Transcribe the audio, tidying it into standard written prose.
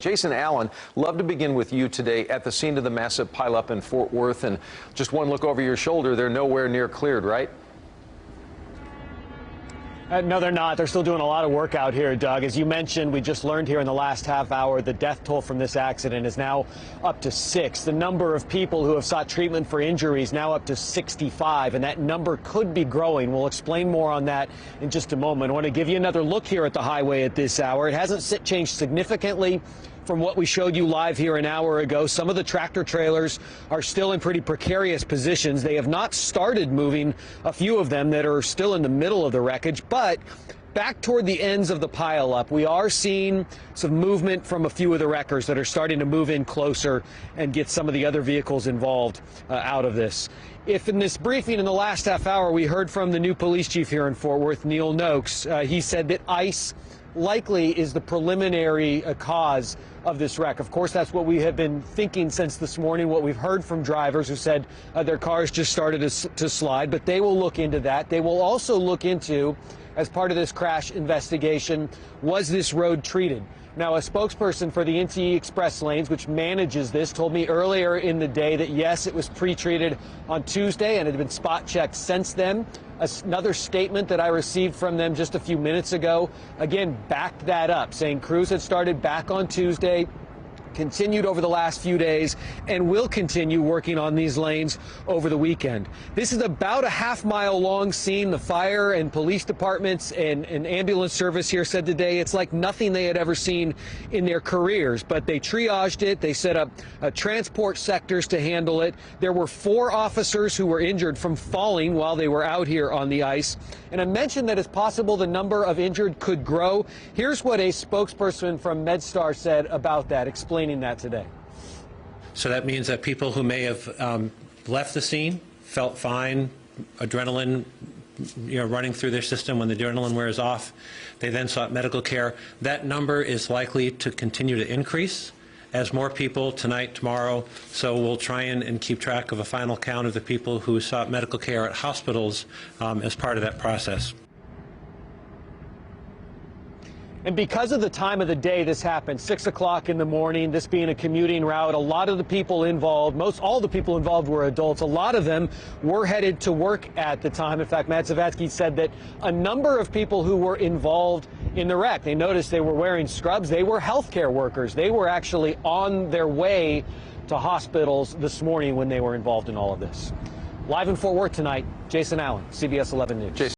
Jason Allen, love to begin with you today at the scene of the massive pileup in Fort Worth. And just one look over your shoulder, they're nowhere near cleared, right? No, they're not. They're still doing a lot of work out here, Doug. As you mentioned, we just learned here in the last half hour, the death toll from this accident is now up to 6. The number of people who have sought treatment for injuries now up to 65, and that number could be growing. We'll explain more on that in just a moment. I want to give you another look here at the highway at this hour. It hasn't changed significantly from what we showed you live here an hour ago. Some of the tractor trailers are still in pretty precarious positions. They have not started moving, a few of them that are still in the middle of the wreckage, but back toward the ends of the pileup, we are seeing some movement from a few of the wreckers that are starting to move in closer and get some of the other vehicles involved out of this. If in this briefing in the last half hour we heard from the new police chief here in Fort Worth, Neil Noakes, he said that ice likely is the preliminary cause of this wreck. Of course, that's what we have been thinking since this morning, what we've heard from drivers who said their cars just started to slide, but they will look into that. They will also look into, as part of this crash investigation, was this road treated? Now, a spokesperson for the NTE Express lanes, which manages this, told me earlier in the day that, yes, it was pre-treated on Tuesday and it had been spot checked since then. Another statement that I received from them just a few minutes ago, again, backed that up, saying crews had started back on Tuesday, continued over the last few days, and will continue working on these lanes over the weekend. This is about a half-mile long scene. The fire and police departments and ambulance service here said today it's like nothing they had ever seen in their careers, but they triaged it. They set up transport sectors to handle it. There were 4 officers who were injured from falling while they were out here on the ice. And I mentioned that it's possible the number of injured could grow. Here's what a spokesperson from MedStar said about that, explaining that today. So that means that people who may have left the scene, felt fine, adrenaline running through their system, when the adrenaline wears off, they then sought medical care. That number is likely to continue to increase as more people tonight, tomorrow. So we'll try and keep track of a final count of the people who sought medical care at hospitals as part of that process. And because of the time of the day this happened, 6 o'clock in the morning, this being a commuting route, a lot of the people involved, all the people involved were adults. A lot of them were headed to work at the time. In fact, Matt Zavatsky said that a number of people who were involved in the wreck, they noticed they were wearing scrubs. They were healthcare workers. They were actually on their way to hospitals this morning when they were involved in all of this. Live in Fort Worth tonight, Jason Allen, CBS 11 News.